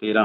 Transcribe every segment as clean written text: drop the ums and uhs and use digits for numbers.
13,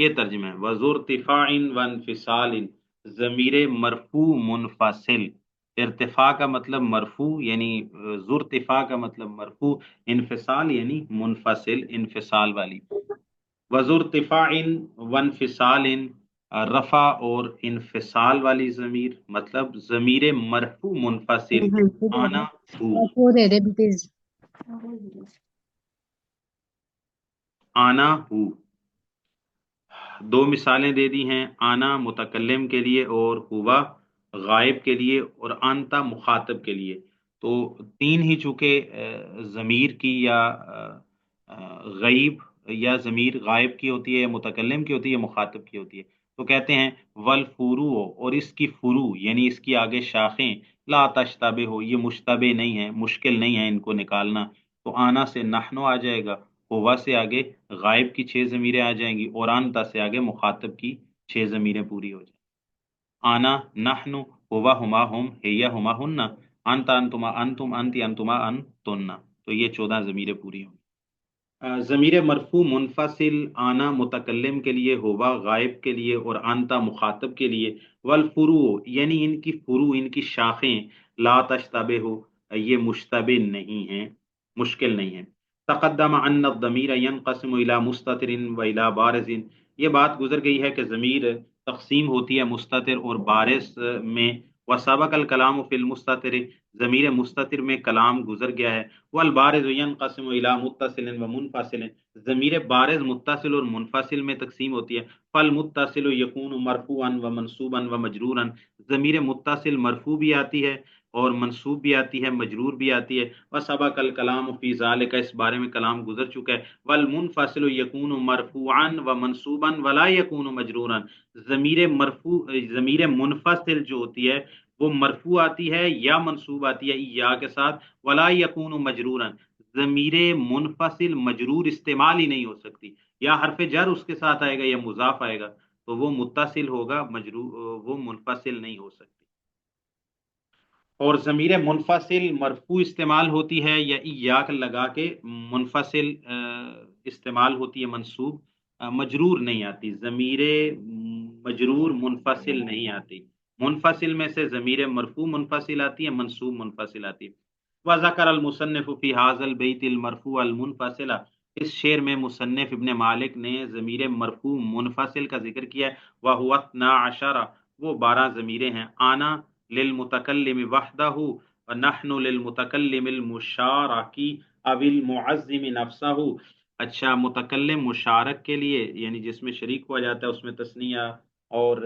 یہ ترجمہ ہے وذرتفاع وانفصال، ضمیر مرفوع منفصل، ارتفاع کا مطلب مرفوع یعنی ذرتفاع کا مطلب مرفوع، انفصال یعنی منفصل انفصال والی، وذرتفاع وانفصال رفع اور انفصال والی ضمیر، مطلب ضمیر مرفوع منفصل آنا ہو، وہ دے دے پلیز. آنا ہو. دو مثالیں دے دی ہیں، آنا متکلم کے لیے اور ہوا غائب کے لیے اور انتا مخاطب کے لیے. تو تین ہی چونکہ ضمیر کی یا غیب یا ضمیر غائب کی ہوتی ہے، یا متکلم کی ہوتی ہے، یا مخاطب کی ہوتی ہے. تو کہتے ہیں والفروع، اور اس کی فروع یعنی اس کی آگے شاخیں، لا تشتبہ ہو، یہ مشتبہ نہیں ہے، مشکل نہیں ہے ان کو نکالنا. تو آنا سے نحنو آ جائے گا، ہوا سے آگے غائب کی 6 ضمیریں آ جائیں گی، اور انتا سے آگے مخاطب کی 6 ضمیریں پوری ہو جائیں. آنا نحنو، ہوا ہما ہم، ہیا ہما ہننا، انتا انتما انتم، انتی انتما انتننا. تو یہ 14 ضمیریں پوری ہوں. ضمیر مرفوع منفصل آنا متکلم کے لیے، ہوا غائب کے لیے، اور انتا مخاطب کے لیے. والفروع یعنی ان کی فروع، ان کی شاخیں، لا تشتبہ ہو، یہ مشتبہ نہیں ہیں، مشکل نہیں ہیں. تقدم ان الضمیر ينقسم الى مستتر والى بارز، یہ بات گزر گئی ہے کہ ضمیر تقسیم ہوتی ہے مستتر اور بارز میں. وسبق الکلام فی المستتر، ضمیر مستتر میں کلام گزر گیا ہے. والبارز ينقسم الى متصل ومنفصل، ضمیر بارز متصل اور منفصل میں تقسیم ہوتی ہے. فالمتصل یکون مرفوعا ومنصوبا ومجرورا، ضمیر متصل مرفوع بھی آتی ہے اور منصوب بھی آتی ہے، مجرور بھی آتی ہے. وسبق الکلام فی ذالک، اس بارے میں کلام گزر چکا ہے. والمنفصل یکون مرفوعا ومنصوبا ولا یکون مجرورا، ضمیر مرفوع، ضمیر منفصل جو ہوتی ہے وہ مرفوع آتی ہے یا منصوب آتی ہے یا کے ساتھ، ولا یکون مجرورا، ضمیر منفصل مجرور استعمال ہی نہیں ہو سکتی، یا حرف جر اس کے ساتھ آئے گا یا مضاف آئے گا تو وہ متصل ہوگا، مجرور وہ منفصل نہیں ہو سکتی. اور ضمیر منفصل مرفوع استعمال ہوتی ہے یا ایاک لگا کے، منفصل استعمال ہوتی ہے منصوب، مجرور نہیں آتی. ضمیر مجرور منفصل نہیں آتی. منفصل میں سے ضمیر مرفوع منفصل آتی ہے، منصوب منفصل آتی ہے. وذکر المصنف فی هذا البیت المرفوع المنفصل، اس شعر میں مصنف ابن مالک نے ضمیر مرفوع منفصل کا ذکر کیا ہے. وهو 12، وہ 12 ضمیریں ہیں. آنا للمتکلم وحدہ، ونحن للمتکلم المشارکی او المعظم نفسہ. اچھا، متکلم مشارک کے لیے یعنی جس میں شریک ہوا جاتا ہے، اس میں تثنیہ اور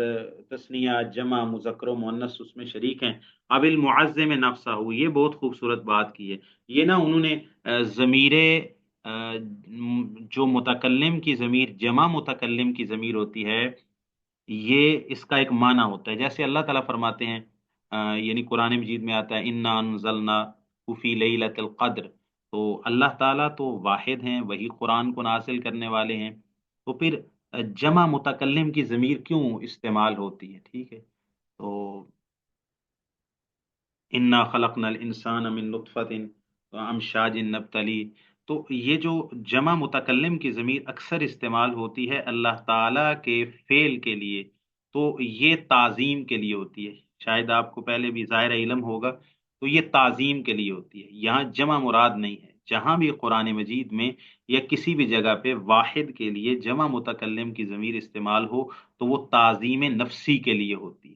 تثنیہ جمع مذکر و مؤنث اس میں شریک ہیں. اب المعظم نفسہ، یہ بہت خوبصورت بات کی ہے. یہ نا انہوں نے ضمیر جو متکلم کی ضمیر، جمع متکلم کی ضمیر ہوتی ہے، یہ اس کا ایک معنی ہوتا ہے. جیسے اللہ تعالیٰ فرماتے ہیں، یعنی قرآن مجید میں آتا ہے انا انزلناہ فی لیلۃ القدر، تو اللہ تعالیٰ تو واحد ہیں، وہی قرآن کو نازل کرنے والے ہیں. تو پھر جمع متکلم کی ضمیر کیوں استعمال ہوتی ہے؟ ٹھیک ہے، تو انا خلقنا الانسان من نطفۃ امشاج نبتلی، تو یہ جو جمع متکلم کی ضمیر اکثر استعمال ہوتی ہے اللہ تعالیٰ کے فعل کے لیے، تو یہ تعظیم کے لیے ہوتی ہے. شاید آپ کو پہلے بھی ظاہر علم ہوگا، تو یہ تعظیم کے لیے ہوتی ہے، یہاں جمع مراد نہیں ہے. جہاں بھی قرآن مجید میں یا کسی بھی جگہ پہ واحد کے لیے جمع متکلم کی ضمیر استعمال ہو تو وہ تعظیم نفسی کے لیے ہوتی ہے.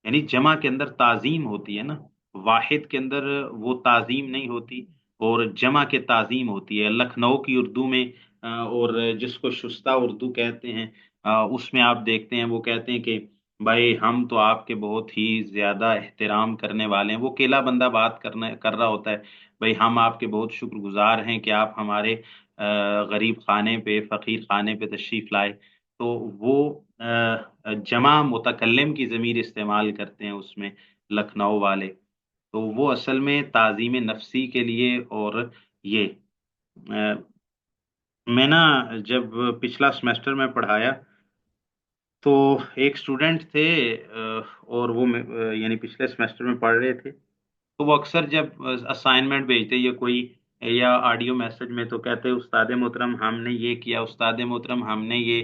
یعنی جمع کے اندر تعظیم ہوتی ہے نا، واحد کے اندر وہ تعظیم نہیں ہوتی، اور جمع کے تعظیم ہوتی ہے. لکھنؤ کی اردو میں اور جس کو شستہ اردو کہتے ہیں، اس میں آپ دیکھتے ہیں وہ کہتے ہیں کہ بھائی ہم تو آپ کے بہت ہی زیادہ احترام کرنے والے ہیں. وہ اکیلا بندہ بات کر رہا ہوتا ہے، بھائی ہم آپ کے بہت شکر گزار ہیں کہ آپ ہمارے غریب خانے پہ، فقیر خانے پہ تشریف لائے. تو وہ جمع متکلم کی ضمیر استعمال کرتے ہیں اس میں لکھنؤ والے، تو وہ اصل میں تعظیم نفسی کے لیے. اور یہ میں نا جب پچھلا سمیسٹر میں پڑھایا تو ایک سٹوڈنٹ تھے، اور وہ یعنی پچھلے سمیسٹر میں پڑھ رہے تھے، تو وہ اکثر جب اسائنمنٹ بھیجتے یا کوئی یا آڈیو میسج میں تو کہتے استاد محترم ہم نے یہ کیا، استاد محترم ہم نے یہ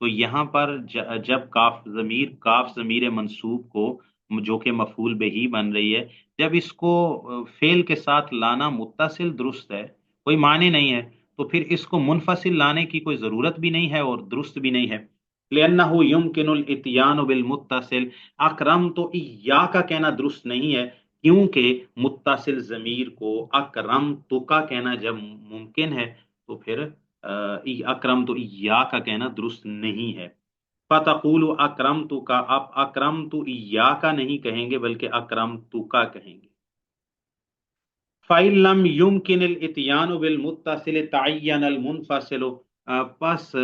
تو یہاں پر جب کاف ضمیر منصوب کو جو کہ مفعول بہی بن رہی ہے، جب اس کو فعل کے ساتھ لانا متصل درست ہے، کوئی معنی نہیں ہے، تو پھر اس کو منفصل لانے کی کوئی ضرورت بھی نہیں ہے اور درست بھی نہیں ہے۔ لِأَنَّهُ يُمْكِنُ الْإِتْيَانُ بِالْمُتَّصِلِ، اکرم تو ایا کا کہنا درست نہیں ہے، کیونکہ متصل ضمیر کو اکرم تو کا کہنا جب ممکن ہے تو پھر اکرم تو ایا کا کہنا درست نہیں ہے۔ فتقول اکرم تو کا، آپ اکرم تو ایا کا نہیں کہیں گے بلکہ اکرم تو کا کہیں گے۔ فَإِن لَمْ يُمْكِنِ الْإِتْيَانُ بِالْمُتَّصِلِ تَعَيَّنَ الْمُنْفَصِلُ، پس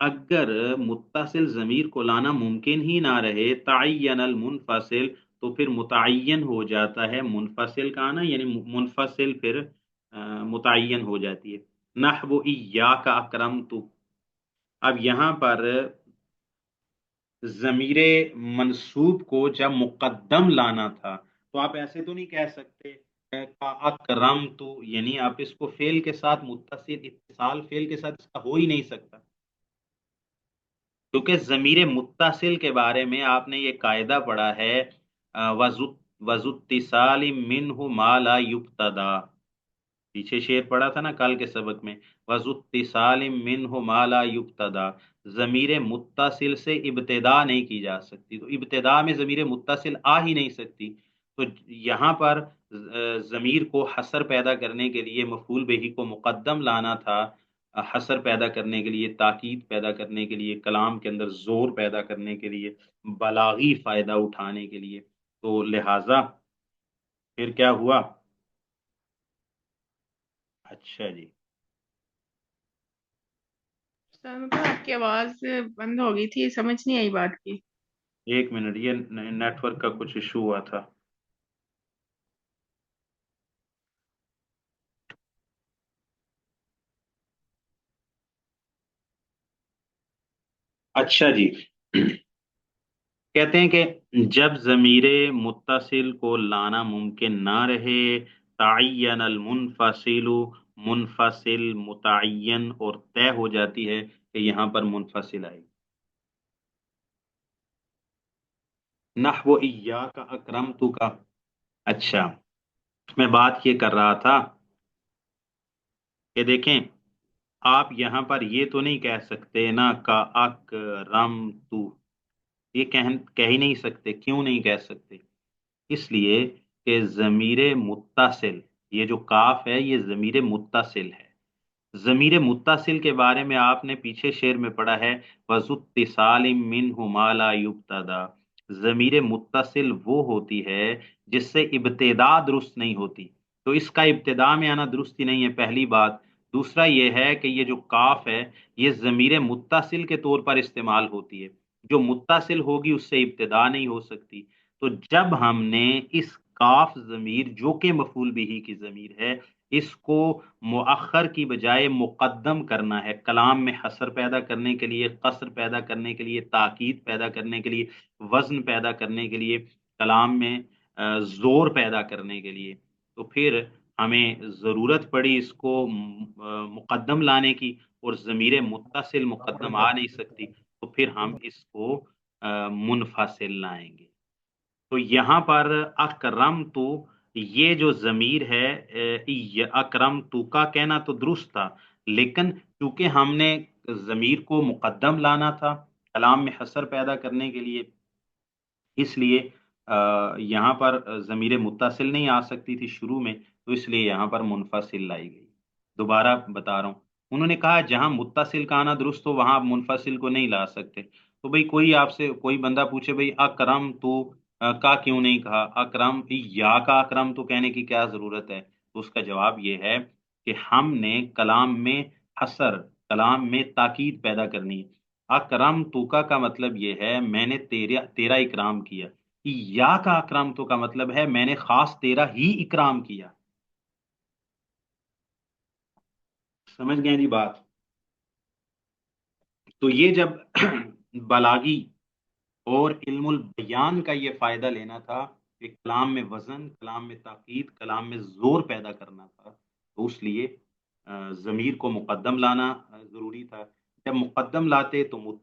اگر متصل ضمیر کو لانا ممکن ہی نہ رہے، تعین المنفصل، تو پھر متعین ہو جاتا ہے منفصل کا آنا، یعنی منفصل پھر متعین ہو جاتی ہے۔ نحو ایاک اکرمت، اب یہاں پر ضمیر منصوب کو جب مقدم لانا تھا تو آپ ایسے تو نہیں کہہ سکتے اکرمت، یعنی آپ اس کو فعل کے ساتھ متصل، اتصال فعل کے ساتھ اس کا ہو ہی نہیں سکتا، کیونکہ ضمیر متصل کے بارے میں آپ نے یہ قاعدہ پڑھا ہے، وَذُو اتصال منہ ما لا یبتدا، پیچھے شعر پڑھا تھا نا کل کے سبق میں، وَذُو اتصال منہ ما لا یبتدا، ضمیر متصل سے ابتدا نہیں کی جا سکتی، تو ابتدا میں ضمیر متصل آ ہی نہیں سکتی، تو یہاں پر ضمیر کو حصر پیدا کرنے کے لیے مفعول بہی کو مقدم لانا تھا، حصر پیدا کرنے کے لیے، تاکید پیدا کرنے کے لیے، کلام کے اندر زور پیدا کرنے کے لیے، بلاغی فائدہ اٹھانے کے لیے، تو لہٰذا پھر کیا ہوا؟ اچھا جی، سر مطلب آپ کی آواز بند ہو گئی تھی، سمجھ نہیں آئی بات کی۔ ایک منٹ، یہ نیٹ ورک کا کچھ ایشو ہوا تھا۔ اچھا جی، کہتے ہیں کہ جب ضمیر متصل کو لانا ممکن نہ رہے، تعین المنفصل، منفصل متعین اور طے ہو جاتی ہے کہ یہاں پر منفصل آئے۔ نحو ایاک اکرمت کا، اچھا میں بات یہ کر رہا تھا کہ دیکھیں آپ یہاں پر یہ تو نہیں کہہ سکتے نا کا اکرمت، یہ کہہ ہی نہیں سکتے، کیوں نہیں کہہ سکتے؟ اس لیے کہ ضمیر متصل، یہ جو کاف ہے یہ ضمیر متصل ہے، ضمیر متصل کے بارے میں آپ نے پیچھے شعر میں پڑھا ہے، وَذُو اتصال مِنْهُ مَا لَا يُبْتَدَا، ضمیر متصل وہ ہوتی ہے جس سے ابتدا درست نہیں ہوتی، تو اس کا ابتدا میں آنا درست ہی نہیں ہے، پہلی بات۔ دوسرا یہ ہے کہ یہ جو کاف ہے یہ ضمیر متصل کے طور پر استعمال ہوتی ہے، جو متصل ہوگی اس سے ابتدا نہیں ہو سکتی، تو جب ہم نے اس کاف ضمیر جو کہ مفعول بہ کی ضمیر ہے، اس کو مؤخر کی بجائے مقدم کرنا ہے، کلام میں حصر پیدا کرنے کے لیے، قصر پیدا کرنے کے لیے، تاکید پیدا کرنے کے لیے، وزن پیدا کرنے کے لیے، کلام میں زور پیدا کرنے کے لیے، تو پھر ہمیں ضرورت پڑی اس کو مقدم لانے کی، اور ضمیر متصل مقدم آ نہیں سکتی، تو پھر ہم اس کو منفصل لائیں گے۔ تو یہاں پر اکرم تو، یہ جو ضمیر ہے اکرم تو کا کہنا تو درست تھا، لیکن چونکہ ہم نے ضمیر کو مقدم لانا تھا کلام میں حصر پیدا کرنے کے لیے، اس لیے یہاں پر ضمیر متصل نہیں آ سکتی تھی شروع میں، تو اس لیے یہاں پر منفصل لائی گئی۔ دوبارہ بتا رہا ہوں، انہوں نے کہا جہاں متصل کا آنا درست ہو وہاں آپ منفصل کو نہیں لا سکتے، تو بھئی کوئی آپ سے کوئی بندہ پوچھے بھئی اکرم تو کا کیوں نہیں کہا، اکرم یا کا اکرم تو کہنے کی کیا ضرورت ہے؟ تو اس کا جواب یہ ہے کہ ہم نے کلام میں حصر، کلام میں تاکید پیدا کرنی ہے۔ اکرم تو کا مطلب یہ ہے میں نے تیرا اکرام کیا، یا کا اکرم تو کا مطلب ہے میں نے خاص تیرا ہی اکرام کیا۔ سمجھ گئے جی بات؟ تو یہ جب بلاغی اور علم البیان کا یہ فائدہ لینا تھا کہ کلام میں وزن، کلام میں تاکید، کلام میں زور پیدا کرنا تھا، تو اس لیے ضمیر کو مقدم لانا ضروری تھا، جب مقدم لاتے تو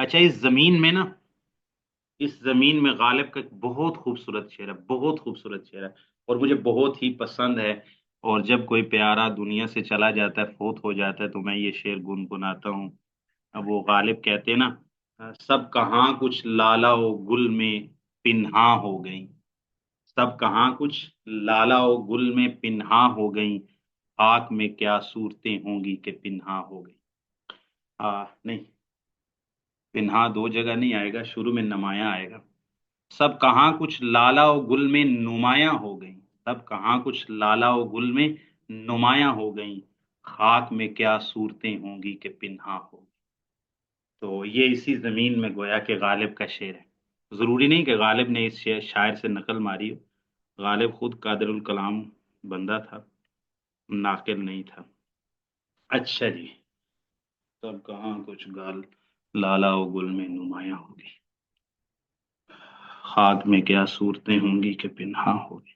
اچھا، اس زمین میں نا، اس زمین میں غالب کا ایک بہت خوبصورت شعر ہے، بہت خوبصورت شعر ہے، اور مجھے بہت ہی پسند ہے، اور جب کوئی پیارا دنیا سے چلا جاتا ہے، فوت ہو جاتا ہے، تو میں یہ شعر گنگناتا ہوں۔ اب وہ غالب کہتے ہیں نا، سب کہاں کچھ لالا و گل میں پنہاں ہو گئی، سب کہاں کچھ لالا و گل میں پنہاں ہو گئی، خاک میں کیا صورتیں ہوں گی کہ پنہاں ہو گئی۔ نہیں، پنہا دو جگہ نہیں آئے گا، شروع میں نمایاں آئے گا۔ سب کہاں کچھ لالا و گل میں نمایاں ہو گئی، سب کہاں کچھ لالا و گل میں نمایاں ہو گئیں، خاک میں کیا صورتیں ہوں گی کہ پنہا ہو گئی۔ تو یہ اسی زمین میں گویا کہ غالب کا شعر ہے۔ ضروری نہیں کہ غالب نے اس شاعر سے نقل ماری ہو، غالب خود قادر الکلام بندہ تھا، ناقل نہیں تھا۔ اچھا جی، سب کہاں کچھ لالا و گل میں نمایاں ہوگی، خاک میں کیا صورتیں ہوں گی کہ پنہا ہوگی۔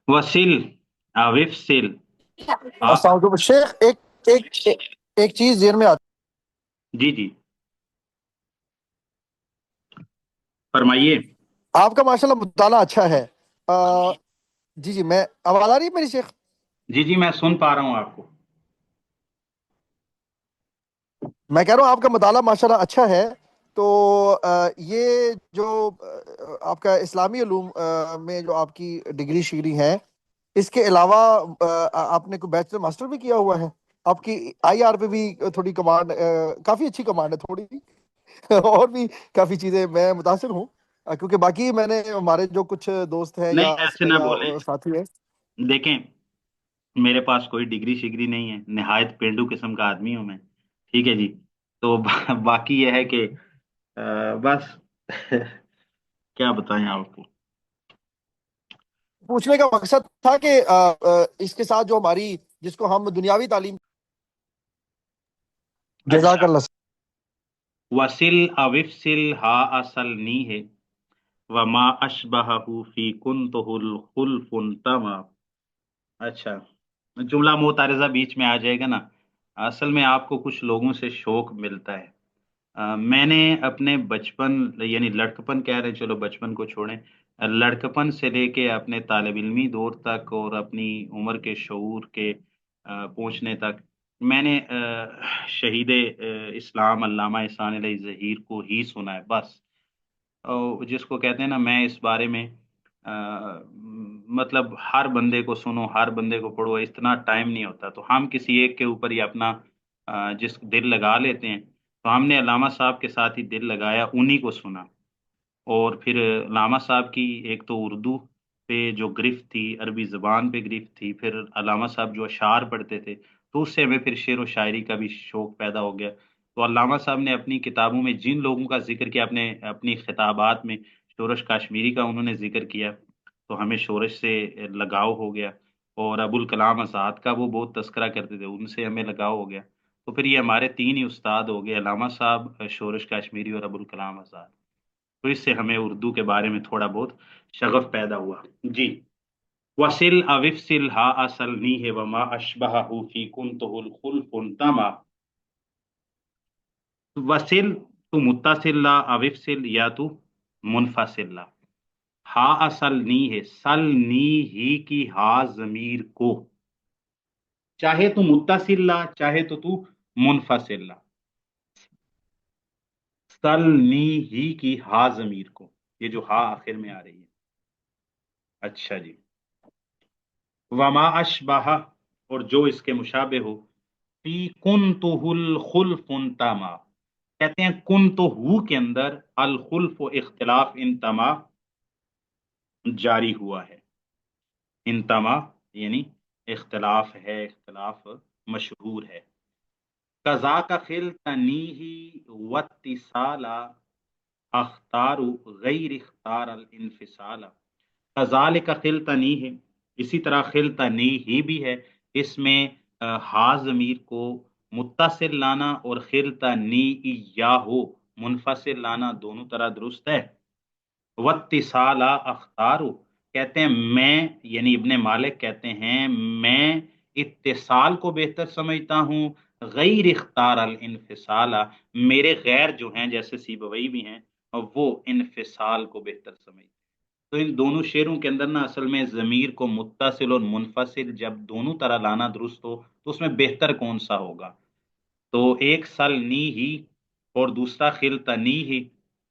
وسیل اوفسل السلام علیکم شیخ، ایک چیز ذہن میں آتی جی جی، فرمائیے۔ آپ کا ماشاءاللہ مطالعہ اچھا ہے۔ جی جی، میں آواز آ رہی ہے میری شیخ؟ جی جی، میں سن پا رہا ہوں آپ کو۔ میں کہہ رہا ہوں آپ کا مطالعہ ماشاءاللہ اچھا ہے، تو یہ جو آپ کا اسلامی علوم میں جو آپ کی ڈگری شگری ہے، اس کے علاوہ آپ نے کوئی بیچلر ماسٹر بھی کیا ہوا ہے؟ آپ کی آئی آر پہ بھی تھوڑی کمانڈ، کافی اچھی کمانڈ ہے تھوڑی اور بھی کافی چیزیں میں متاثر ہوں، کیونکہ باقی میں نے ہمارے جو کچھ دوست ہیں نہیں، ایسے نہ یا بولیں، ساتھی ہیں۔ دیکھیں، میرے پاس کوئی ڈگری شگری نہیں ہے، نہایت پینڈو قسم کا آدمی ہوں میں، ٹھیک ہے جی۔ تو باقی یہ ہے کہ بس کیا بتائیں آپ کو۔ پوچھنے کا مقصد تھا کہ اس کے ساتھ جو ہماری، جس کو ہم دنیاوی تعلیم، جزاک اچھا، اللہ۔ وسل اوفسل ہا اصل نی ہے، وما اشبہ فی کنتہ الخلف تما۔ اچھا، جملہ معترضہ بیچ میں آ جائے گا نا، اصل میں آپ کو کچھ لوگوں سے شوق ملتا ہے۔ میں نے اپنے بچپن، یعنی لڑکپن کہہ رہے ہیں، چلو بچپن کو چھوڑیں، لڑکپن سے لے کے اپنے طالب علمی دور تک اور اپنی عمر کے شعور کے پہنچنے تک، میں نے شہید اسلام علامہ احسان علیہ ظہیر کو ہی سنا ہے بس۔ جس کو کہتے ہیں نا، میں اس بارے میں مطلب ہر بندے کو سنو، ہر بندے کو پڑھو، اتنا ٹائم نہیں ہوتا، تو ہم کسی ایک کے اوپر ہی اپنا جس دل لگا لیتے ہیں۔ تو ہم نے علامہ صاحب کے ساتھ ہی دل لگایا، انہی کو سنا، اور پھر علامہ صاحب کی ایک تو اردو پہ جو گرفت تھی، عربی زبان پہ گرفت تھی، پھر علامہ صاحب جو اشعار پڑھتے تھے، تو اس سے ہمیں پھر شعر و شاعری کا بھی شوق پیدا ہو گیا۔ تو علامہ صاحب نے اپنی کتابوں میں جن لوگوں کا ذکر کیا، اپنی خطابات میں شورش کاشمیری کا انہوں نے ذکر کیا، تو ہمیں شورش سے لگاؤ ہو گیا، اور ابوالکلام آزاد کا وہ بہت تذکرہ کرتے تھے، ان سے ہمیں لگاؤ ہو گیا۔ تو پھر یہ ہمارے تین ہی استاد ہو گئے، علامہ صاحب، شورش کاشمیری اور ابوالکلام آزاد۔ تو اس سے ہمیں اردو کے بارے میں تھوڑا بہت شغف پیدا ہوا جی۔ وسل اوفسل ہا اصل نی ہے، وما اشبہ فی کنتہ الخلف تما۔ وسل، تو متصل لا، اوفسل یا تو منفصل لا۔ ہا اصل نی ہے، سل نی ہی کی ہا ضمیر کو، چاہے تو متصل لا، چاہے تو منفصل لا، سل نی ہی کی ہا ضمیر کو، یہ جو ہا آخر میں آ رہی ہے۔ اچھا جی، وما اشبہ، اور جو اس کے مشابہ ہو، فی کنتہ الخلف تما، کہتے ہیں کن تو ہو کے اندر الخلف و اختلاف انتما جاری ہوا ہے۔ انتما یعنی اختلاف ہے، اختلاف مشہور ہے۔ قضا کا خل تنیہی واتصالا، اختار غیر اختار الانفصال۔ کذالک خلطنی ہے، اسی طرح خلطنی ہی بھی ہے، اس میں ہا ضمیر کو متصل لانا اور خلطنی یا ہو منفصل لانا دونوں طرح درست ہے۔ واتصال اختارو، کہتے ہیں میں، یعنی ابن مالک کہتے ہیں میں اتصال کو بہتر سمجھتا ہوں غیر اختار الانفصال، میرے غیر جو ہیں جیسے سیبوی بھی ہیں وہ انفصال کو بہتر سمجھتے ہیں۔ تو ان دونوں شعروں کے اندر نا اصل میں ضمیر کو متصل اور منفصل جب دونوں طرح لانا درست ہو تو اس میں بہتر کون سا ہوگا؟ تو ایک سل نی ہی، اور دوسرا خلتا نی ہی،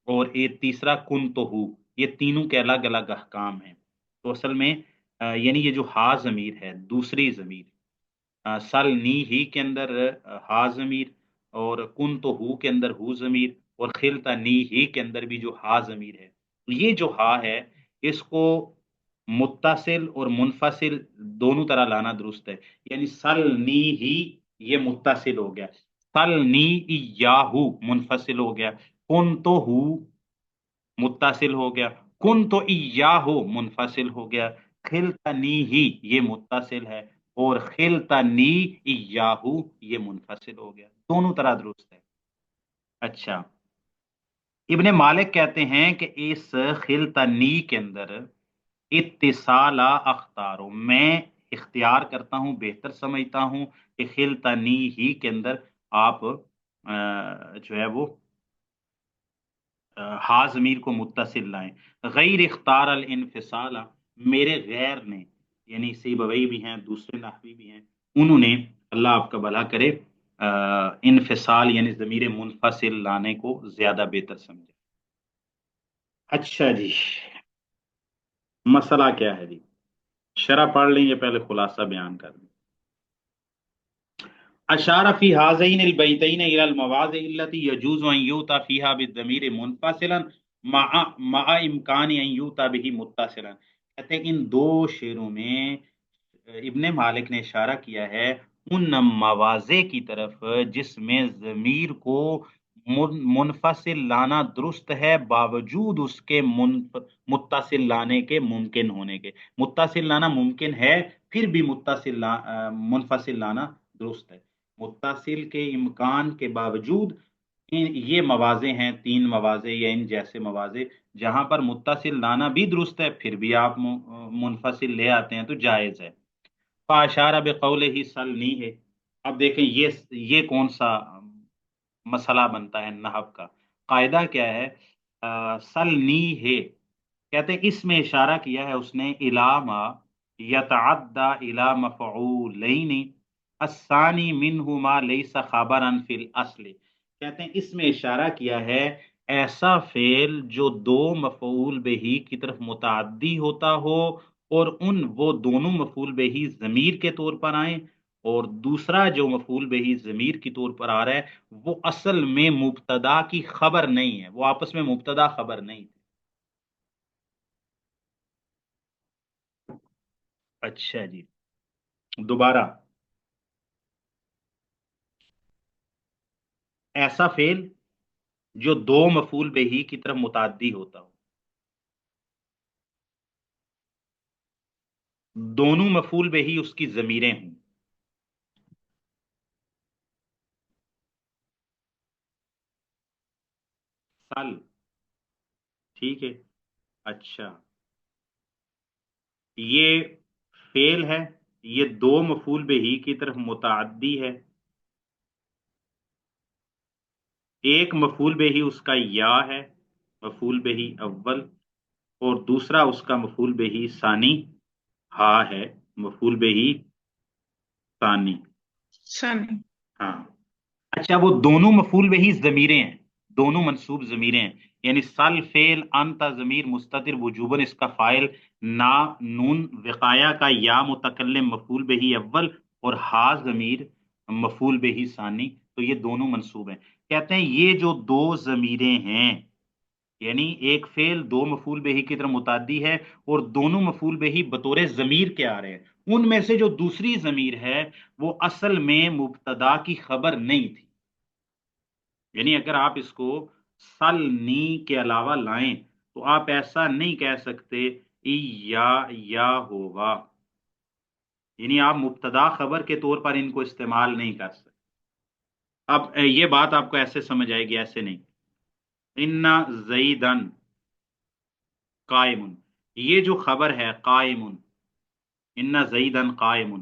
اور ایک تیسرا کن تو ہو، یہ تینوں کے الگ الگ احکام ہیں۔ تو اصل میں یعنی یہ جو ہا ضمیر ہے، دوسری ضمیر سل نی ہی کے اندر ہا ضمیر، اور کن تو ہو کے اندر ہو ضمیر، اور خلتا نی ہی کے اندر بھی جو ہا ضمیر ہے، یہ جو ہا ہے اس کو متصل اور منفصل دونوں طرح لانا درست ہے۔ یعنی سل نی ہی یہ متصل ہو گیا، سل نی یاہو منفصل ہو گیا، کن تو ہو متصل ہو گیا، کن تو ایاہو منفصل ہو گیا، خلطنی ہی یہ متصل ہے، اور خلطنی ایاہو یہ منفصل ہو گیا، دونوں طرح درست ہے۔ اچھا، ابن مالک کہتے ہیں کہ اس خلطنی کے اندر اتصال اختارو، میں اختیار کرتا ہوں، بہتر سمجھتا ہوں کہ خلطنی ہی کے اندر آپ جو ہے وہ ہا ضمیر کو متصل لائیں، غیر اختار الانفصال، میرے غیر نے، یعنی سیبوی بھی ہیں دوسرے نحوی بھی ہیں، انہوں نے، اللہ آپ کا بھلا کرے، انفصال یعنی ضمیر منفصل لانے کو زیادہ بہتر سمجھا۔ اچھا جی، مسئلہ کیا ہے جی؟ شرح پڑھ لیں یا پہلے خلاصہ بیان کر دیں؟ اشار فی هذین البیتین الی المواضع التي يجوز ان یؤتى فیها بالضمیر منفصلا مع امکان ان یؤتى به متصلا، کہتے ہیں ان دو شعروں میں ابن مالک نے اشارہ کیا ہے ان مواضع کی طرف جس میں ضمیر کو منفصل لانا درست ہے باوجود اس کے متصل لانے کے ممکن ہونے کے، متصل لانا ممکن ہے پھر بھی منفصل لانا درست ہے، متصل کے امکان کے باوجود یہ مواضع ہیں، تین مواضع یا ان جیسے مواضع جہاں پر متصل لانا بھی درست ہے پھر بھی آپ منفصل لے آتے ہیں تو جائز ہے۔ فاشارہ بقولہ ہی سلنی ہے، اب دیکھیں یہ کون سا مسئلہ بنتا ہے نحو کا قاعدہ کیا ہے؟ سلنی ہے، کہتے ہیں اس میں اشارہ کیا ہے اس نے علامہ یتعدى الى مفعولین الثانی منہما لیس خبرا فی الاصل، کہتے ہیں اس میں اشارہ کیا ہے ایسا فعل جو دو مفعول بہی کی طرف متعدی ہوتا ہو اور وہ دونوں مفعول بہی ضمیر کے طور پر آئیں، اور دوسرا جو مفعول بہی ضمیر کی طور پر آ رہا ہے وہ اصل میں مبتدا کی خبر نہیں ہے، وہ آپس میں مبتدا خبر نہیں تھے۔ اچھا جی، دوبارہ، ایسا فعل جو دو مفعول بہی کی طرف متعدی ہوتا ہو، دونوں مفعول بہی اس کی ضمیریں ہوں، سل، ٹھیک ہے، اچھا، یہ فعل ہے، یہ دو مفعول بہی کی طرف متعدی ہے، ایک مفعول بہی اس کا یا ہے، مفعول بہی اول، اور دوسرا اس کا مفعول بہی ثانی ہا ہے، مفعول بہی ثانی، ثانی، ہاں، اچھا، وہ دونوں مفعول بہی ضمیریں ہیں، دونوں منصوب ضمیریں ہیں، یعنی سل فعل انت ضمیر مستتر وجوباً اس کا فاعل نا نون وقایا کا یا متکلم مفعول بہی اول اور ہا ضمیر مفعول بہی ثانی، تو یہ دونوں منصوب ہیں۔ کہتے ہیں یہ جو دو ضمیریں ہیں، یعنی ایک فعل دو مفعول بہی کی طرف متعدی ہے اور دونوں مفعول بہی بطور ضمیر کے آ رہے ہیں، ان میں سے جو دوسری ضمیر ہے وہ اصل میں مبتدا کی خبر نہیں تھی، یعنی اگر آپ اس کو سل نی کے علاوہ لائیں تو آپ ایسا نہیں کہہ سکتے ای یا ہوگا، یعنی آپ مبتدا خبر کے طور پر ان کو استعمال نہیں کر سکتے۔ اب یہ بات آپ کو ایسے سمجھ آئے گی، ایسے نہیں، ان زیدن قائم، یہ جو خبر ہے قائم، ان زیدن قائم،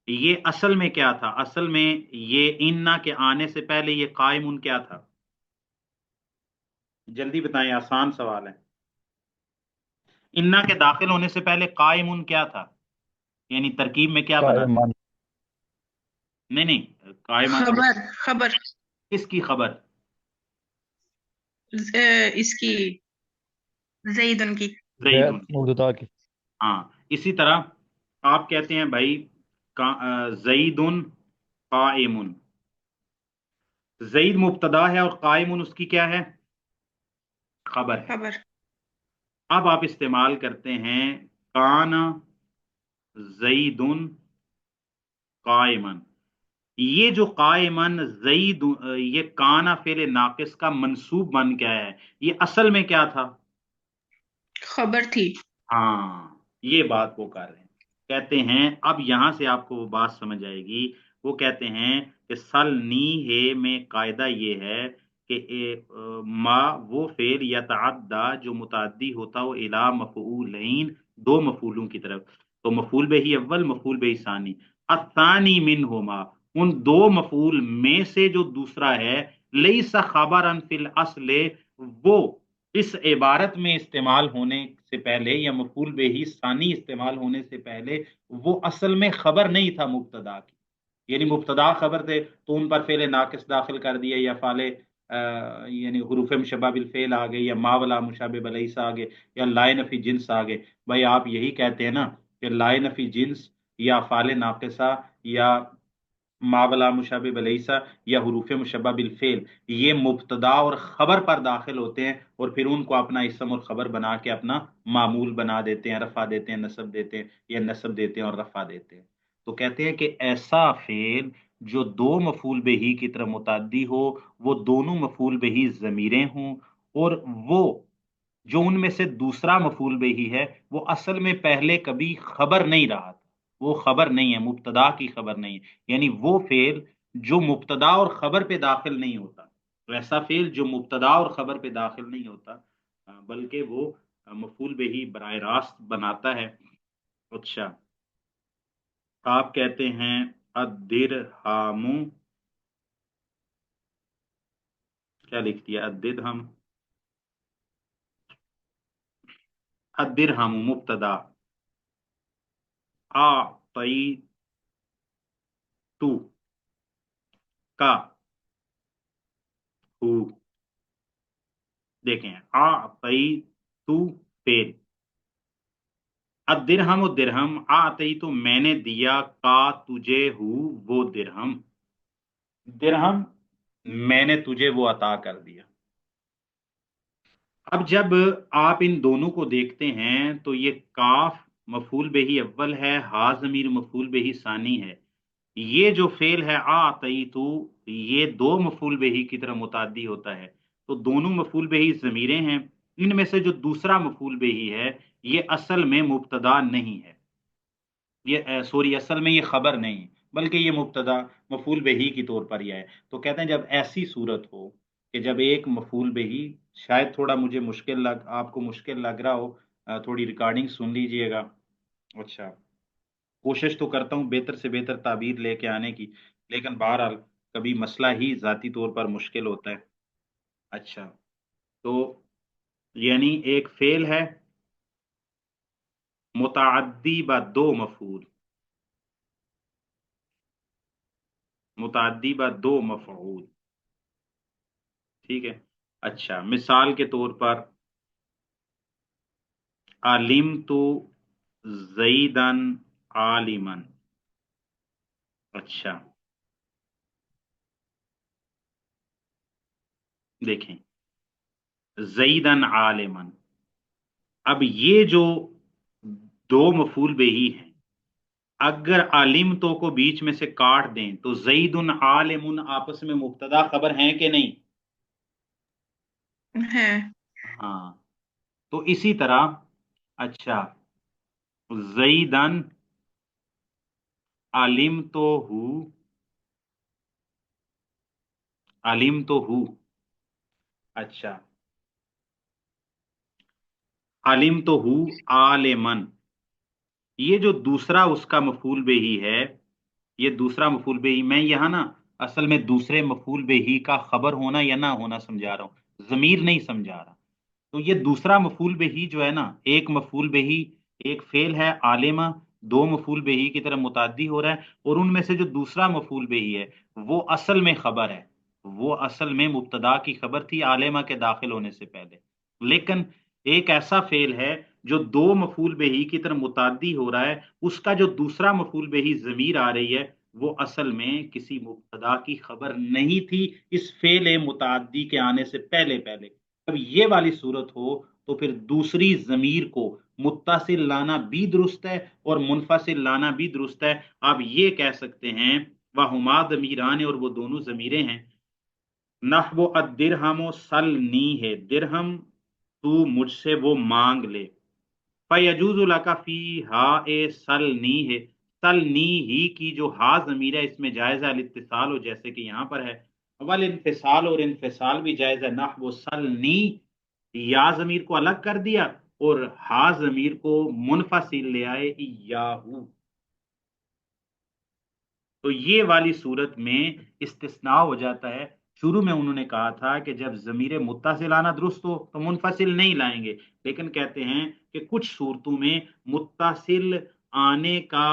یہ اصل میں کیا تھا؟ اصل میں یہ انا کے آنے سے پہلے یہ قائمن کیا تھا؟ جلدی بتائیں، آسان سوال ہے۔ انا کے داخل ہونے سے پہلے قائمن کیا تھا؟ یعنی ترکیب میں کیا بنا تھا؟ قائمان نہیں نہیں، قائمن خبر خبر کس کی خبر؟ اس کی زیدن کی۔ زید زید مبتدا کی ہاں، اسی طرح آپ کہتے ہیں بھائی زید قائم، زید مبتدا ہے اور قائم اس کی کیا ہے؟ خبر ہے۔ خبر اب آپ استعمال کرتے ہیں کان زید قائمن، یہ جو قائمن زید، یہ کانا فعل ناقص کا منصوب بن گیا ہے، یہ اصل میں کیا تھا؟ خبر تھی۔ ہاں، یہ بات وہ کر رہے ہیں، کہتے ہیں اب یہاں سے آپ کو وہ بات سمجھ آئے گی۔ وہ کہتے ہیں کہ سلنی ہے میں قاعدہ یہ ہے کہ ما وہ فعل یتعدی جو متعدی ہوتا وہ الی مفعولین، دو مفعولوں کی طرف، تو مفعول بہ اول مفعول بہ ثانی، الثانی منہما ان دو مفعول میں سے جو دوسرا ہے، لیس خبرا فی الاصل وہ اس عبارت میں استعمال ہونے سے پہلے یا مفعول بہ ثانی استعمال ہونے سے پہلے وہ اصل میں خبر نہیں تھا مبتدا کی، یعنی مبتدا خبر تھے تو ان پر فعل ناقص داخل کر دیا، یا فعل یعنی حروف مشبہ بالفعل آ گئے، یا ما ولا مشابہ بلیس آ گئے، یا لائے نفی جنس آ گئے۔ بھائی آپ یہی کہتے ہیں نا کہ لائے نفی جنس یا فعل ناقصہ یا ما ولا مشابہ بلیسا یا حروف مشبہ بالفعل یہ مبتدا اور خبر پر داخل ہوتے ہیں، اور پھر ان کو اپنا اسم اور خبر بنا کے اپنا معمول بنا دیتے ہیں، رفع دیتے ہیں، نصب دیتے ہیں، یا نصب دیتے ہیں اور رفع دیتے ہیں۔ تو کہتے ہیں کہ ایسا فعل جو دو مفعول بہی کی طرف متعدی ہو، وہ دونوں مفعول بہی ضمیریں ہوں، اور وہ جو ان میں سے دوسرا مفعول بہی ہے وہ اصل میں پہلے کبھی خبر نہیں رہا تھا، وہ خبر نہیں ہے، مبتدا کی خبر نہیں ہے، یعنی وہ فعل جو مبتدا اور خبر پہ داخل نہیں ہوتا، ویسا فعل جو مبتدا اور خبر پہ داخل نہیں ہوتا بلکہ وہ مفعول بہی براہ راست بناتا ہے۔ اچھا، آپ کہتے ہیں الدرہم، کیا لکھ دیا؟ الدرہم مبتدا، اعطیت کا ہو، دیکھیں اعطیت فعل، الدرہم درہم، اعطیت میں نے دیا، کا تجھے ہو وہ درہم، درہم میں نے تجھے وہ عطا کر دیا۔ اب جب آپ ان دونوں کو دیکھتے ہیں تو یہ کاف مفعول بہ اول ہے، ہا ضمیر مفعول بہ ثانی ہے، یہ جو فعل ہے اعطیتو یہ دو مفعول بہ کی طرح متعدی ہوتا ہے، تو دونوں مفعول بہ ضمیریں ہیں، ان میں سے جو دوسرا مفعول بہ ہے یہ اصل میں مبتدا نہیں ہے، یہ سوری اصل میں یہ خبر نہیں بلکہ یہ مبتدا مفعول بہی کی طور پر ہی ہے۔ تو کہتے ہیں جب ایسی صورت ہو کہ جب ایک مفعول بہی، شاید تھوڑا مجھے آپ کو مشکل لگ رہا ہو، تھوڑی ریکارڈنگ سن لیجئے گا۔ اچھا، کوشش تو کرتا ہوں بہتر سے بہتر تعبیر لے کے آنے کی، لیکن بہرحال کبھی مسئلہ ہی ذاتی طور پر مشکل ہوتا ہے۔ اچھا، تو یعنی ایک فعل ہے متعدی با دو مفعول، متعدی با دو مفعول، ٹھیک ہے۔ اچھا، مثال کے طور پر علمت زیدن عالمن، اچھا دیکھیں زیدن عالمن، اب یہ جو دو مفعول بہی ہیں اگر علمتو کو بیچ میں سے کاٹ دیں تو زیدن عالمن آپس میں مبتدا خبر ہیں کہ نہیں؟ ہے۔ ہاں، تو اسی طرح اچھا زیدن علمتو اچھا علمتو عالمن، یہ جو دوسرا اس کا مفعول بہی ہے یہ دوسرا مفعول بہ، میں یہاں نا اصل میں دوسرے مفعول بہ کا خبر ہونا یا نہ ہونا سمجھا رہا ہوں، ضمیر نہیں سمجھا رہا۔ تو یہ دوسرا مفعول بہ جو ہے نا، ایک مفعول بہ، ایک فعل ہے عالمہ، دو مفعول بہ کی طرف متعدی ہو رہا ہے، اور ان میں سے جو دوسرا مفعول بہ ہے وہ اصل میں خبر ہے، وہ اصل میں مبتدا کی خبر تھی عالمہ کے داخل ہونے سے پہلے، لیکن ایک ایسا فعل ہے جو دو مفعول بہ کی طرف متعدی ہو رہا ہے، اس کا جو دوسرا مفعول بہ ضمیر آ رہی ہے وہ اصل میں کسی مبتدا کی خبر نہیں تھی اس فعل متعدی کے آنے سے پہلے پہلے۔ اب یہ والی صورت ہو تو پھر دوسری ضمیر کو متصل لانا بھی درست ہے اور منفصل لانا بھی درست ہے۔ آپ یہ کہہ سکتے ہیں وہما ضمیران، اور وہ دونوں ضمیریں ہیں، نحو الدرہم سلنی ہے، درہم تو مجھ سے وہ مانگ لے، فیجوز لک فی ہا اے سلنی ہے، سلنی ہی کی جو ہا ضمیر ہے اس میں جائز ہے الاتصال، ہو جیسے کہ یہاں پر ہے، اول انفصال، اور انفصال بھی جائز ہے، نحو سلنی، یا ضمیر کو الگ کر دیا اور ہا ضمیر کو منفصل لے آئے ایاہو۔ تو یہ والی صورت میں استثناء ہو جاتا ہے۔ شروع میں انہوں نے کہا تھا کہ جب ضمیر متصل آنا درست ہو تو منفصل نہیں لائیں گے، لیکن کہتے ہیں کہ کچھ صورتوں میں متصل آنے کا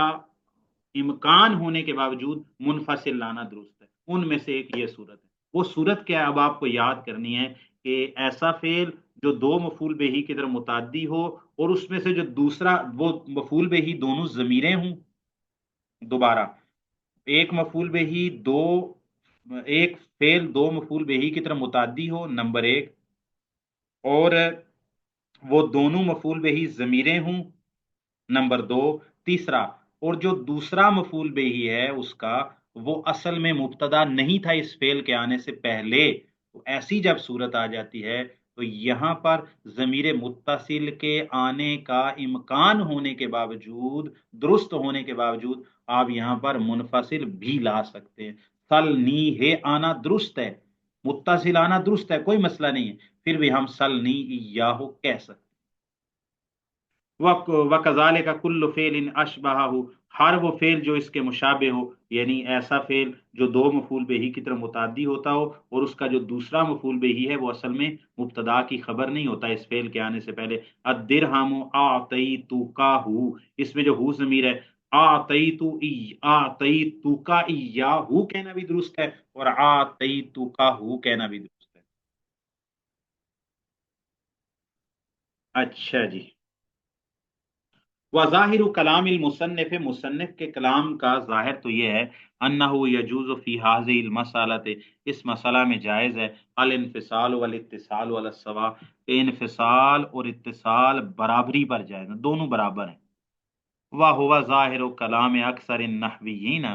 امکان ہونے کے باوجود منفصل لانا درست ہے، ان میں سے ایک یہ صورت ہے۔ وہ صورت کیا اب آپ کو یاد کرنی ہے کہ ایسا فعل جو دو مفعول بہ کی طرف متعدی ہو اور اس میں سے جو دوسرا وہ مفعول بہ دونوں ضمیریں ہوں، دوبارہ ایک مفعول بہ دو، ایک فعل دو مفعول بہ کی طرف متعدی ہو، نمبر ایک، اور وہ دونوں مفعول بہ ضمیریں ہوں، نمبر دو، تیسرا، اور جو دوسرا مفعول بہ ہے اس کا وہ اصل میں مبتدا نہیں تھا اس فعل کے آنے سے پہلے، تو ایسی جب صورت آ جاتی ہے تو یہاں پر ضمیر متصل کے آنے کا امکان ہونے کے باوجود، درست ہونے کے باوجود، آپ یہاں پر منفصل بھی لا سکتے ہیں۔ سلنی ہے آنا درست ہے، متصل آنا درست ہے، کوئی مسئلہ نہیں ہے، پھر بھی ہم سلنی ایاہو کہہ سکتے ہیں۔ وَكَذَلِكَ كُلُّ فِعْلٍ أَشْبَهَهُ، ہر وہ فعل جو اس کے مشابہ ہو، یعنی ایسا فعل جو دو مفعول بہ کی طرف متعدی ہوتا ہو اور اس کا جو دوسرا مفعول بہ ہے وہ اصل میں مبتدا کی خبر نہیں ہوتا اس فعل کے آنے سے پہلے۔ الدرہم اعطیتکہ، اس میں جو ہو ضمیر ہے، اعطیتک ایاہو کہنا بھی درست ہے اور اعطیتکہ کہنا بھی درست ہے۔ اچھا جی، وظاہر کلام المصنف، مصنف کے کلام کا ظاہر تو یہ ہے انہ یجوز فی هذه المسألة، اس مسئلہ میں جائز ہے الانفصال والاتصال علی السواء، کہ انفصال اور اتصال برابری پر جائز ہیں، دونوں برابر ہیں۔ وہو ظاہر کلام اکثر النحویین،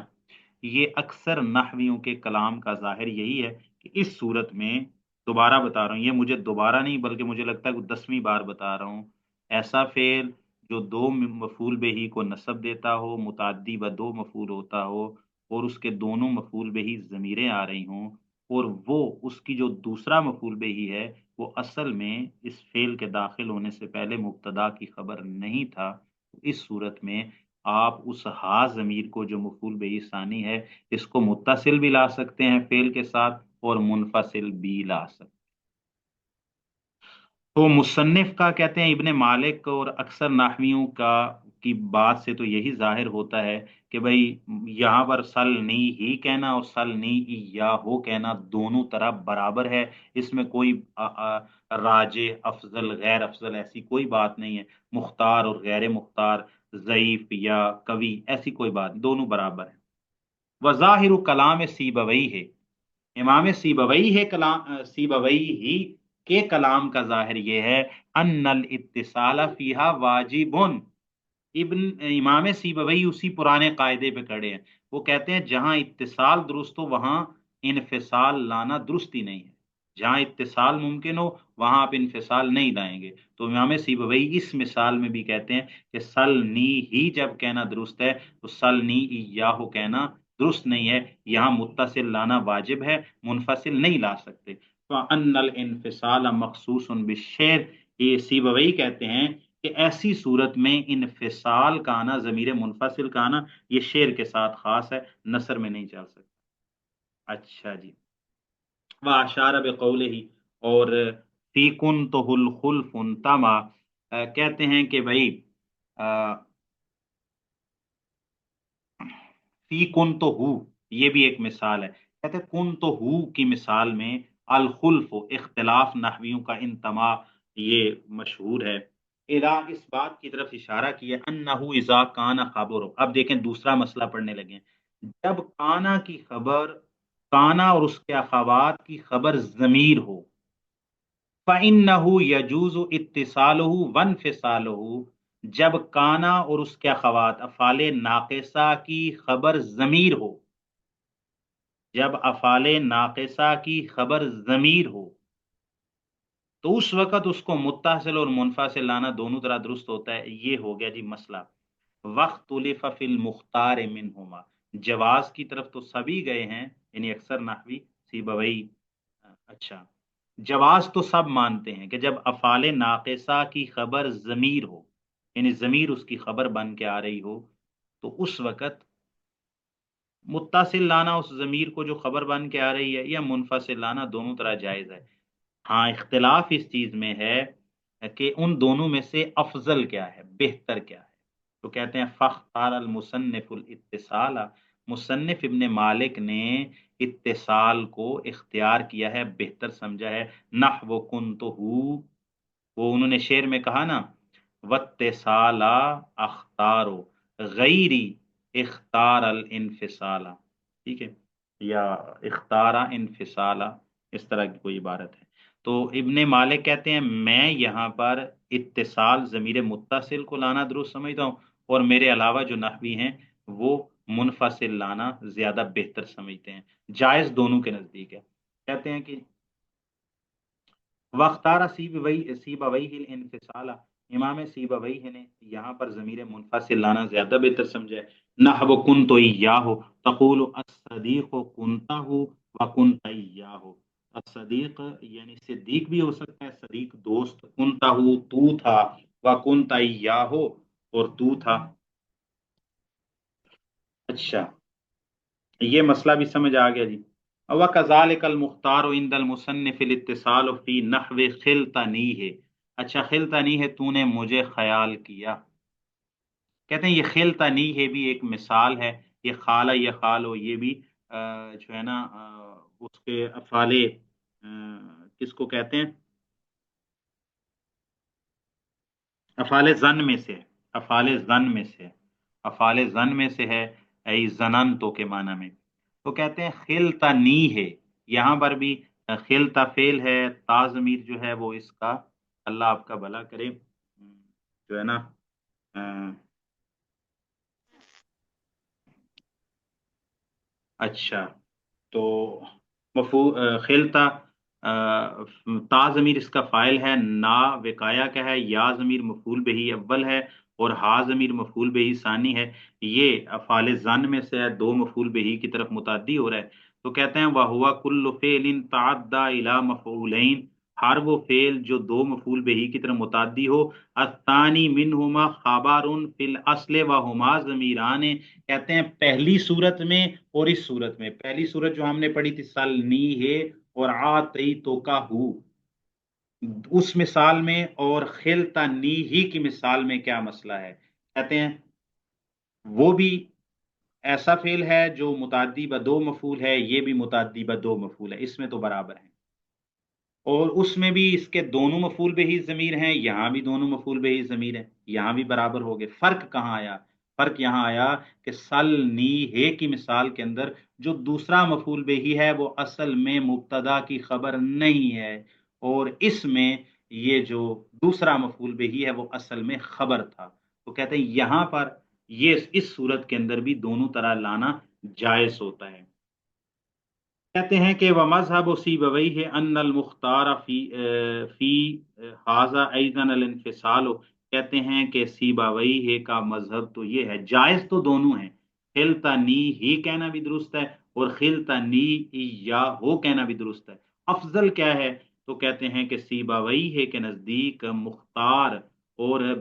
یہ اکثر نحویوں کے کلام کا ظاہر یہی ہے کہ اس صورت میں، دوبارہ بتا رہا ہوں، یہ مجھے دوبارہ نہیں بلکہ مجھے لگتا ہے کہ 10ویں بار بتا رہا ہوں، ایسا فعل جو دو مفعول بہ کو نصب دیتا ہو، متعدی و دو مفعول ہوتا ہو اور اس کے دونوں مفعول بہ ضمیریں آ رہی ہوں، اور وہ اس کی جو دوسرا مفعول بہ ہے وہ اصل میں اس فعل کے داخل ہونے سے پہلے مبتدا کی خبر نہیں تھا، اس صورت میں آپ اس ہا ضمیر کو جو مفعول بہ ثانی ہے اس کو متصل بھی لا سکتے ہیں فعل کے ساتھ اور منفصل بھی لا سکتے ہیں۔ تو مصنف کا کہتے ہیں ابن مالک اور اکثر نحویوں کا کی بات سے تو یہی ظاہر ہوتا ہے کہ بھئی یہاں پر سلنی ہی کہنا اور سلنی ایاہو کہنا دونوں طرح برابر ہے، اس میں کوئی راجح، افضل، غیر افضل ایسی کوئی بات نہیں ہے، مختار اور غیر مختار، ضعیف یا قوی، ایسی کوئی بات، دونوں برابر ہیں۔ وظاہر کلام سیبوی ہے، امام سیبوی ہے کلام، سیبوی ہی کے کلام کا ظاہر یہ ہے ان الاتصال فیہا واجب، امام سیبوی اسی پرانے قاعدے پہ کھڑے ہیں، وہ کہتے ہیں جہاں اتصال درست ہو وہاں انفصال لانا درست ہی نہیں ہے، جہاں اتصال ممکن ہو وہاں آپ انفصال نہیں لائیں گے۔ تو امام سیبوی اس مثال میں بھی کہتے ہیں کہ سلنی ہی جب کہنا درست ہے تو سلنی ایاہو کہنا درست نہیں ہے، یہاں متصل لانا واجب ہے، منفصل نہیں لا سکتے۔ فَأَنَّ الْإِنفِصَالَ مَخْصُوصٌ بِالشِّعْرِ، یہ سیبوی کہتے ہیں کہ ایسی صورت میں انفصال کا آنا، ضمیر منفصل کا آنا، یہ شعر کے ساتھ خاص ہے، نثر میں نہیں چل سکتا۔ اچھا جی، واشار بقولہ، اور فی کنتہ الخلف تما، کہتے ہیں کہ بھائی فی کنتہ، یہ بھی ایک مثال ہے، کہتے ہیں کنتہ کی مثال میں الخلف، اختلاف نحویوں کا انتما، یہ مشہور ہے۔ اذا، اس بات کی طرف اشارہ کیا، انہ اذا کان خبر، اب دیکھیں دوسرا مسئلہ پڑھنے لگے، جب کانا کی خبر، کانا اور اس کے اخوات کی خبر ضمیر ہو، فَإِنَّهُ يَجُوزُ اتصالُهُ وانفصالُهُ، جب کانا اور اس کے اخوات افعال ناقصہ کی خبر ضمیر ہو، جب افعال ناقصہ کی خبر ضمیر ہو تو اس وقت اس کو متصل اور منفصل لانا دونوں طرح درست ہوتا ہے۔ یہ ہو گیا جی مسئلہ۔ واختلف فی المختار منہما، جواز کی طرف تو سبھی گئے ہیں، یعنی اکثر نحوی سیبوی، اچھا جواز تو سب مانتے ہیں کہ جب افعال ناقصہ کی خبر ضمیر ہو، یعنی ضمیر اس کی خبر بن کے آ رہی ہو، تو اس وقت متصل لانا اس ضمیر کو جو خبر بن کے آ رہی ہے، یا منفصل لانا، دونوں طرح جائز ہے۔ ہاں اختلاف اس چیز میں ہے کہ ان دونوں میں سے افضل کیا ہے، بہتر کیا ہے۔ تو کہتے ہیں فاختار المصنف الاتصال، مصنف ابن مالک نے اتصال کو اختیار کیا ہے، بہتر سمجھا ہے۔ نحو کنتہ، وہ انہوں نے شعر میں کہا نا، واتصال اختارو غیری اختار الانفصال، ٹھیک ہے، یا اختار انفصال، اس طرح کی کوئی عبارت ہے۔ تو ابن مالک کہتے ہیں میں یہاں پر اتصال ضمیر متصل کو لانا درست سمجھتا ہوں، اور میرے علاوہ جو نحوی ہیں وہ منفصل لانا زیادہ بہتر سمجھتے ہیں، جائز دونوں کے نزدیک ہے۔ کہتے ہیں کہ وختار سیبویہ الانفصال، امام سیبویہ نے یہاں پر ضمیر منفصل لانا زیادہ بہتر سمجھا ہے۔ نحو کنت ایاہ تقول الصدیق کنتہ وکنت ایاہ، الصدیق یعنی صدیق بھی ہو سکتا ہے، صدیق دوست، کنتہ تو تھا، وکنت ایاہ اور تو تھا۔ اچھا، یہ مسئلہ بھی سمجھ آ گیا جی۔ وَكَذَلِكَ الْمُخْتَارُ عِنْدَ الْمُصَنِّفِ الْاِتِّصَالُ فِي نَحْوِ خِلْتَنِیہ، اچھا خِلْتَنیہ تو نے مجھے خیال کیا، کہتے ہیں یہ خِلْتَنیہ بھی ایک مثال ہے، یہ خالہ یا خالو، یہ بھی جو ہے نا اس کے افعال کس کو کہتے ہیں، افعال زن میں سے، افعال زن میں سے، افعال زن میں سے ہے، ای زننتو کے معنی میں۔ تو کہتے ہیں خلتا نی ہے، یہاں پر بھی خلتا فعل ہے، تا ضمیر جو ہے وہ اس کا، اللہ آپ کا بھلا کرے، جو ہے نا اچھا، تو خلتا تا ضمیر اس کا فائل ہے، نا وقایا کا ہے، یا ضمیر مفعول بہی اول ہے، اور ہا ضمیر مفعول بہی ثانی ہے، یہ افعال زن میں سے ہے، دو مفعول بہی کی طرف متعدی ہو رہا ہے۔ تو کہتے ہیں وَهُوَ كُلُّ فِعْلٍ تَعَدَّى إِلَى مَفْعُولَيْن، ہر وہ فعل جو دو مفعول بہی کی طرف متعدی ہو، الثانی منہما خبر فی الاصل وہما ضمیران، کہتے ہیں پہلی صورت میں اور اس صورت میں، پہلی صورت جو ہم نے پڑھی تھی سلنی ہے اور آتی تو کا ہو، اس مثال میں اور خلتا نی ہی کی مثال میں کیا مسئلہ ہے، کہتے ہیں وہ بھی ایسا فعل ہے جو متعدی بدو مفعول ہے، یہ بھی متعدی بدو مفعول ہے، اس میں تو برابر ہیں، اور اس میں بھی اس کے دونوں مفعول بہی ضمیر ہیں، یہاں بھی دونوں مفعول بہی ضمیر ہیں، یہاں بھی برابر ہو گئے۔ فرق کہاں آیا؟ فرق یہاں آیا کہ سل نی ہے کی مثال کے اندر جو دوسرا مفعول بہی ہے وہ اصل میں مبتدا کی خبر نہیں ہے، اور اس میں یہ جو دوسرا مفعول بہی ہے وہ اصل میں خبر تھا۔ تو کہتے ہیں یہاں پر یہ اس صورت کے اندر بھی دونوں طرح لانا جائز ہوتا ہے۔ کہتے ہیں کہ وَمَذْهَبُ سِيبَوَيْهِ أَنَّ الْمُخْتَارَ فِي هَذَا أَيْضًا الْانْفِصَالُ، کہتے ہیں کہ سیبویہ کا مذہب تو یہ ہے، جائز تو دونوں ہیں، خلتا نی ہی کہنا بھی درست ہے اور خلتا نی یا ہو کہنا بھی درست ہے، افضل کیا ہے؟ تو کہتے ہیں کہ سیبویہ کے نزدیک مختار اور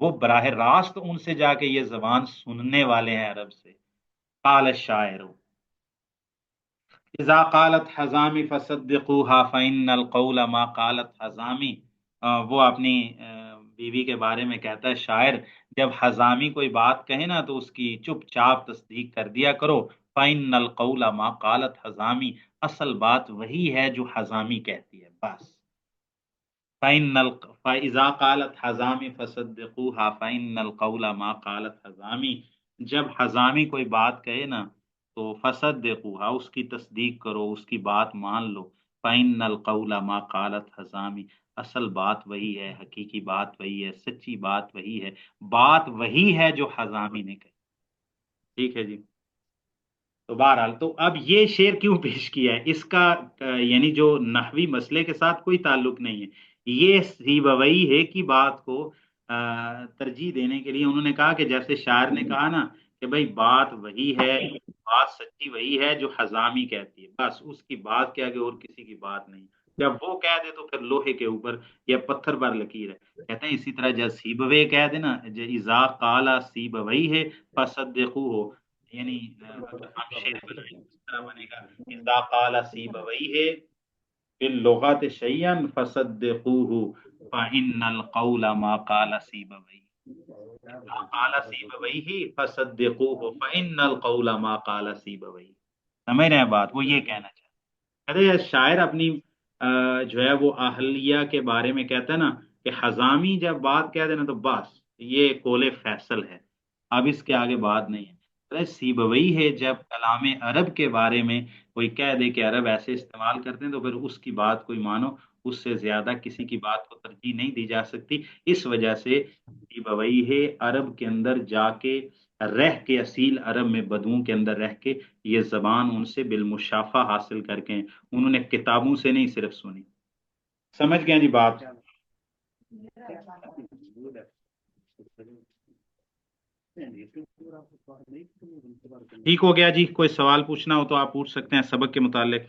وہ براہ راست ان سے جا کے یہ زبان سننے والے ہیں عرب سے. قال الشاعر اذا قالت حزامی فصدقوها فإن القول ما قالت حزامی. وہ اپنی بیوی کے بارے میں کہتا ہے شاعر، جب حزامی کوئی بات کہے نا تو اس کی چپ چاپ تصدیق کر دیا کرو. فإن القول ما قالت حزامی، اصل بات وہی ہے جو حزامی کہتی ہے بس. فإذا قالت حزامی فصدقوها فإن القول ما قالت حزامی. جب حزامی کوئی بات کہے نا تو فصدقوها، اس کی تصدیق کرو، اس کی بات مان لو. فإن القول ما قالت حزامی، اصل بات وہی ہے، حقیقی بات وہی ہے، سچی بات وہی ہے، بات وہی ہے جو حزامی نے کہی. ٹھیک ہے جی. تو بہرحال تو اب یہ شعر کیوں پیش کیا ہے، اس کا یعنی جو نحوی مسئلے کے ساتھ کوئی تعلق نہیں ہے. یہ سیبوئی ہے کی بات کو ترجیح دینے کے لیے انہوں نے کہا کہ جیسے شاعر نے کہا نا کہ بھائی بات وہی ہے، بات سچی وہی ہے جو حزامی کہتی ہے، بس اس کی بات کے آگے اور کسی کی بات نہیں. جب وہ کہہ دے تو پھر لوہے کے اوپر یا پتھر پر لکیر ہے. کہتے ہیں اسی طرح جب سیبوے کہہ دے نا، اذا قال سیبوئی ہے فصدقوہ ہو، یعنی اگر ہم شعر بنائیں اس طرح بنے گا اذا قال سیبویہ باللغت شیئا فصدقوه فإن القول ما قال سیبویہ. اذا قال سیبویہ فصدقوه فإن القول ما قال سیبویہ. سمجھ رہے ہیں بات؟ وہ یہ کہنا چاہتے ہیں. کہتے ہیں شاعر اپنی جو ہے وہ اہلیہ کے بارے میں کہتا ہے نا کہ حزامی جب بات کہہ دینا تو بس یہ قول فیصل ہے، اب اس کے آگے بات نہیں ہے. سیبوی ہے جب کلام عرب کے بارے میں کوئی کہہ دے کہ عرب ایسے استعمال کرتے ہیں تو پھر اس کی بات کوئی مانو، اس سے زیادہ کسی کی بات کو ترجیح نہیں دی جا سکتی. اس وجہ سے سیبوی ہے عرب کے اندر جا کے رہ کے، اصیل عرب میں بدوؤں کے اندر رہ کے یہ زبان ان سے بالمشافہ حاصل کر کے، انہوں نے کتابوں سے نہیں صرف سنی. سمجھ گئے جی بات؟ ٹھیک ہو گیا جی. کوئی سوال پوچھنا ہو تو آپ پوچھ سکتے ہیں سبق کے متعلق.